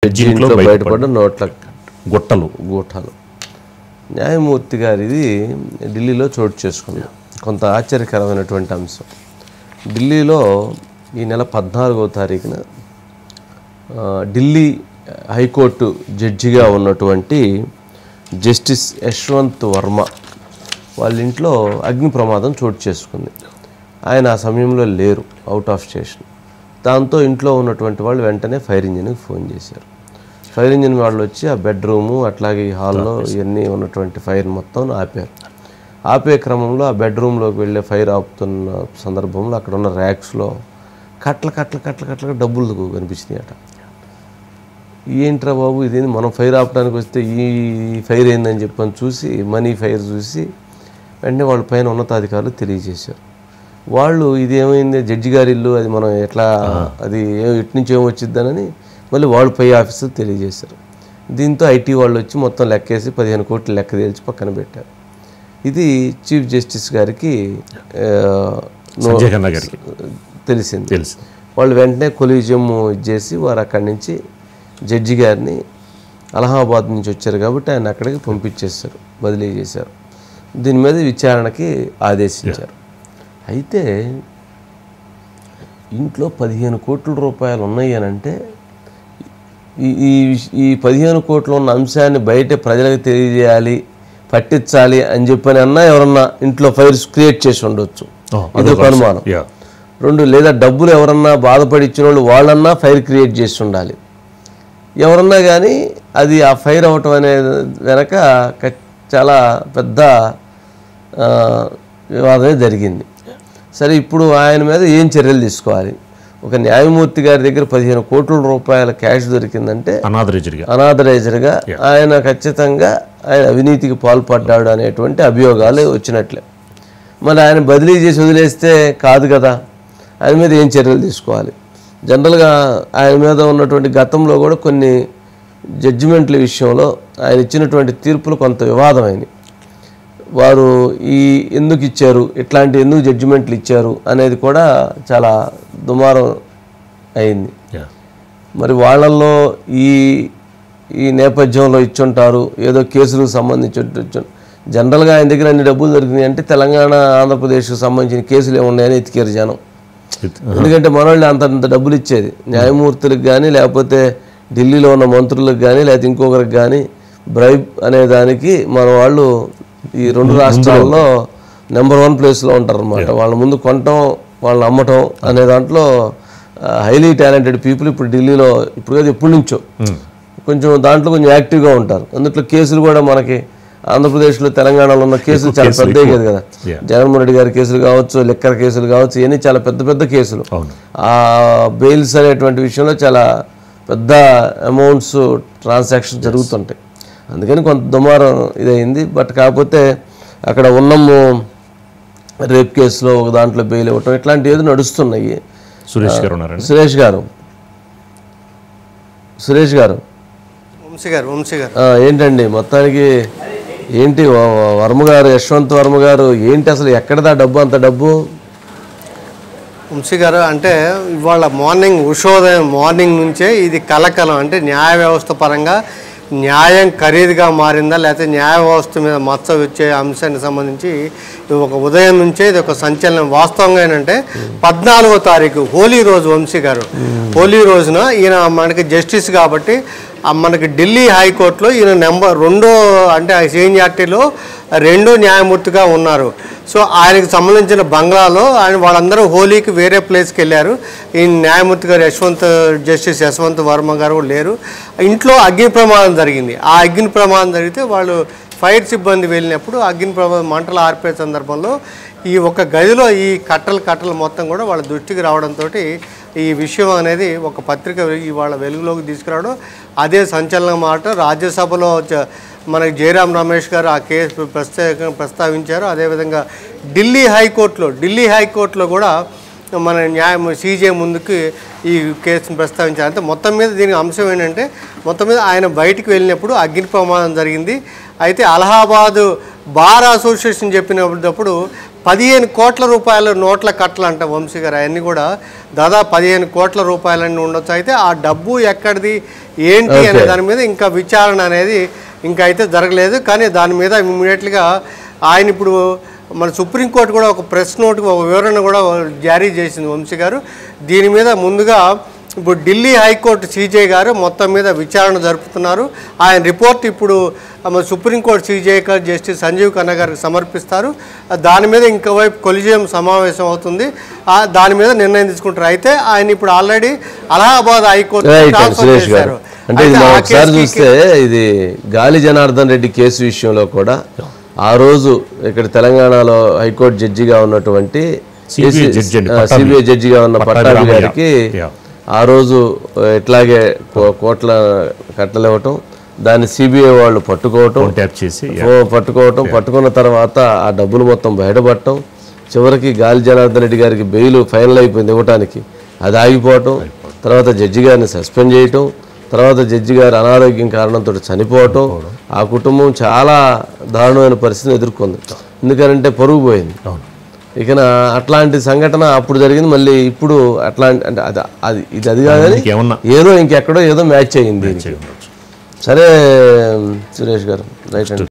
ఇంట్లో బయటపడ్డ నోట్ల గుట్టలు. న్యాయమూర్తి గారిది ఢిల్లీలో చోటు చేసుకుంది. కొంత ఆశ్చర్యకరమైనటువంటి అంశం. ఢిల్లీలో ఈ నెల 14వ తారీఖున ఢిల్లీ హైకోర్టు జడ్జిగా ఉన్నటువంటి జస్టిస్ యశ్వంత్ వర్మ వాళ్ళ ఇంట్లో అగ్ని ప్రమాదం చోటు చేసుకుంది. ఆయన ఆ సమయంలో లేరు, అవుట్ ఆఫ్ స్టేషన్. దాంతో ఇంట్లో ఉన్నటువంటి వాళ్ళు వెంటనే ఫైర్ ఇంజిన్కి ఫోన్ చేశారు. ఫైర్ ఇంజిన్ వాళ్ళు వచ్చి ఆ బెడ్రూము అట్లాగే ఈ హాల్లో ఇవన్నీ ఉన్నటువంటి ఫైర్ మొత్తం ఆపారు. ఆపే క్రమంలో ఆ బెడ్రూమ్లోకి వెళ్ళే ఫైర్ ఆపుతున్న సందర్భంలో అక్కడ ఉన్న ర్యాక్స్లో కట్ల డబ్బులు కనిపించినాయి అట. ఏంట్రా బాబు ఇదేంది, మనం ఫైర్ ఆపడానికి వస్తే ఈ ఫైర్ ఏందని చెప్పని చూసి మనీ ఫైర్ చూసి వెంటనే వాళ్ళ పైన ఉన్నతాధికారులు తెలియజేశారు. వాళ్ళు ఇదేమైంది జడ్జి గారి ఇల్లు, అది మనం ఎట్లా అది ఇటు నుంచి ఏమొచ్చిద్దానని మళ్ళీ వాళ్ళు పై ఆఫీసర్ తెలియజేశారు. దీంతో ఐటీ వాళ్ళు వచ్చి మొత్తం లెక్కేసి 15 కోట్లు లెక్క తేల్చి పక్కన పెట్టారు. ఇది చీఫ్ జస్టిస్ గారికి తెలిసింది. వాళ్ళు వెంటనే కొలీజియం చేసి వారు అక్కడి నుంచి జడ్జి గారిని అలహాబాద్ నుంచి వచ్చారు కాబట్టి ఆయన అక్కడికి పంపించేశారు, బదిలీ చేశారు. దీని మీద విచారణకి ఆదేశించారు. అయితే ఇంట్లో 15 కోట్ల రూపాయలు ఉన్నాయి అని అంటే ఈ 15 కోట్లు ఉన్న అంశాన్ని బయట ప్రజలకు తెలియజేయాలి, పట్టించాలి అని చెప్పని అన్నా ఎవరన్నా ఇంట్లో ఫైర్స్ క్రియేట్ చేసి ఉండొచ్చు. ఇదొక అనుమానం. 2, లేదా డబ్బులు ఎవరన్నా బాధపడి ఇచ్చిన వాళ్ళు వాళ్ళన్నా ఫైర్ క్రియేట్ చేసి ఉండాలి. ఎవరన్నా కానీ అది ఆ ఫైర్ అవటం అనేది వెనక చాలా పెద్ద వివాదమే జరిగింది. సరే, ఇప్పుడు ఆయన మీద ఏం చర్యలు తీసుకోవాలి? ఒక న్యాయమూర్తి గారి దగ్గర 15 కోట్ల రూపాయల క్యాష్ దొరికిందంటే అనాథరైజర్గా ఆయన ఖచ్చితంగా ఆయన అవినీతికి పాల్పడ్డాడు అనేటువంటి అభియోగాలు వచ్చినట్లే. మరి ఆయన బదిలీ చేసి వదిలేస్తే కాదు కదా, ఆయన మీద ఏం చర్యలు తీసుకోవాలి? జనరల్గా ఆయన మీద ఉన్నటువంటి గతంలో కూడా కొన్ని జడ్జిమెంట్ల విషయంలో ఆయన ఇచ్చినటువంటి తీర్పులు కొంత వివాదమైనవి. వారు ఎందుకు ఇచ్చారు, ఇట్లాంటి ఎందుకు జడ్జిమెంట్లు ఇచ్చారు అనేది కూడా చాలా దుమారం అయింది. మరి వాళ్ళల్లో ఈ నేపథ్యంలో ఇచ్చుంటారు, ఏదో కేసులకు సంబంధించి జనరల్గా ఆయన దగ్గర అన్ని డబ్బులు దొరికినాయి అంటే తెలంగాణ ఆంధ్రప్రదేశ్కి సంబంధించిన కేసులు ఏమున్నాయని ఎతికారు జనం. ఎందుకంటే మనోళ్ళు అంత డబ్బులు ఇచ్చేది న్యాయమూర్తులకు కానీ లేకపోతే ఢిల్లీలో ఉన్న మంత్రులకు కానీ లేకపోతే ఇంకొకరికి కానీ బ్రైబ్ అనే దానికి మన వాళ్ళు ఈ 2 రాష్ట్రాల్లో నెంబర్ 1 ప్లేస్లో ఉంటారు అన్నమాట. వాళ్ళ ముందు కొనటం, వాళ్ళని అమ్మటం అనే దాంట్లో హైలీ టాలెంటెడ్ పీపుల్ ఇప్పుడు ఢిల్లీలో ఇప్పుడు కదా ఎప్పటి నుంచో కొంచెం దాంట్లో కొంచెం యాక్టివ్గా ఉంటారు. అందుట్లో కేసులు కూడా మనకి ఆంధ్రప్రదేశ్లో తెలంగాణలో ఉన్న కేసులు చాలా పెద్దవి కదా. జగన్మోహన్ రెడ్డి గారి కేసులు కావచ్చు, లిక్కర్ కేసులు కావచ్చు, ఇవన్నీ చాలా పెద్ద కేసులు. ఆ బెయిల్స్ అనేటువంటి విషయంలో చాలా పెద్ద అమౌంట్స్ ట్రాన్సాక్షన్ జరుగుతుంటాయి. అందుకని కొంత దుమారం ఇదైంది. బట్ కాకపోతే అక్కడ ఉన్నము రేప్ కేసులో ఒక దాంట్లో బెయిల్ ఇవ్వటం ఇట్లాంటివి ఏదో నడుస్తున్నాయి. సురేష్ గారు ఏంటండి మొత్తానికి ఏంటి వర్మ గారు, యశ్వంత్ వర్మ గారు ఏంటి అసలు ఎక్కడదా డబ్బు, అంత డబ్బు? వంశీ గారు అంటే ఇవాళ ఉషోదయం మార్నింగ్ నుంచే ఇది కలకలం. అంటే న్యాయ వ్యవస్థ పరంగా న్యాయం ఖరీదుగా మారిందా లేకపోతే న్యాయ వ్యవస్థ మీద మచ్చ వచ్చే అంశానికి సంబంధించి ఒక ఉదయం నుంచే ఇది ఒక సంచలనం. వాస్తవంగా ఏంటంటే 14వ తారీఖు హోలీ రోజు వంశీ గారు, హోలీ రోజున ఈయన మనకి జస్టిస్ కాబట్టి మనకి ఢిల్లీ హైకోర్టులో ఈయన నెంబర్ 2 అంటే సీనియారిటీలో 2వ న్యాయమూర్తిగా ఉన్నారు. సో ఆయనకు సంబంధించిన బంగ్లాలో వాళ్ళందరూ హోలీకి వేరే ప్లేస్కి వెళ్ళారు. ఈ న్యాయమూర్తి గారు జస్టిస్ యశ్వంత్ వర్మ గారు కూడా లేరు. ఇంట్లో అగ్ని ప్రమాదం జరిగింది. ఆ అగ్ని ప్రమాదం జరిగితే వాళ్ళు ఫైర్ సిబ్బంది వెళ్ళినప్పుడు అగ్ని ప్రమాదం మంటలు ఆర్పే సందర్భంలో ఈ ఒక గదిలో ఈ కట్టలు మొత్తం కూడా వాళ్ళ దృష్టికి రావడంతో ఈ విషయం అనేది ఒక పత్రిక ఇవాళ వెలుగులోకి తీసుకురావడం అదే సంచలనం మాట. రాజ్యసభలో మనకి జయరాం రమేష్ గారు ఆ కేసు ప్రస్తావించారు. అదేవిధంగా ఢిల్లీ హైకోర్టులో కూడా మన సీజే ముందుకు ఈ కేసును ప్రస్తావించారు. అంటే మొత్తం మీద దీనికి అంశం ఏంటంటే మొత్తం మీద ఆయన బయటికి వెళ్ళినప్పుడు అగ్ని ప్రమాదం జరిగింది. అయితే అలహాబాద్ బార్ అసోసియేషన్ చెప్పినప్పుడు 15 కోట్ల రూపాయల నోట్ల కట్టలు అంట వంశీ గారు. అవన్నీ కూడా దాదాపు 15 కోట్ల రూపాయలన్నీ ఉండొచ్చు. అయితే ఆ డబ్బు ఎక్కడిది ఏంటి అనే దాని మీద ఇంకా విచారణ అనేది ఇంకా అయితే జరగలేదు. కానీ దాని మీద ఇమ్మీడియట్గా ఆయన ఇప్పుడు మన సుప్రీంకోర్టు కూడా ఒక ప్రెస్ నోట్ ఒక వివరణ కూడా జారీ చేసింది వంశీ గారు. దీని మీద ముందుగా ఇప్పుడు ఢిల్లీ హైకోర్టు సిజే గారు మొత్తం మీద విచారణ జరుపుతున్నారు. ఆయన రిపోర్ట్ ఇప్పుడు supreme court CJ justice Sanjiv Khanna గారికి సమర్పిస్తారు. దాని మీద ఇంకోవైపు కొలిజియం సమావేశం అవుతుంది. దాని మీద నిర్ణయం తీసుకుంటారు. అయితే ఆయన ఇప్పుడు ఆల్రెడీ అలహాబాద్ హైకోర్టు ట్రాన్స్ఫర్ చేశారు. అంటే ఒకసారి చూస్తే ఇది గాలి జనార్దన్ రెడ్డి కేసు విషయంలో కూడా ఆ రోజు ఇక్కడ తెలంగాణలో హైకోర్టు జడ్జిగా ఉన్నటువంటి సిబిఐ జడ్జిగా ఉన్న పట్టాభి గారికి ఆ రోజు ఇట్లాగే కోట్ల కట్టలు ఇవ్వటం, దాన్ని సిబిఐ వాళ్ళు పట్టుకున్న తర్వాత ఆ డబ్బులు మొత్తం బయటపడటం, చివరికి గాలి జనార్దన్ రెడ్డి గారికి బెయిల్ ఫైనల్ అయిపోయింది ఇవ్వటానికి, అది ఆగిపోవటం, తర్వాత జడ్జి గారిని సస్పెండ్ చేయటం, తర్వాత జడ్జి గారు అనారోగ్యం కారణంతో చనిపోవటం, ఆ కుటుంబం చాలా దారుణమైన పరిస్థితిని ఎదుర్కొంది. ఎందుకంటే పరుగు పోయింది. ఇక అట్లాంటి సంఘటన అప్పుడు జరిగింది. మళ్ళీ ఇప్పుడు అట్లాంటి అంటే అది అది కాదని ఏదో ఇంకెక్కడో ఏదో మ్యాచ్ అయ్యింది. సరే సురేష్ గారు, రైట్ అండి.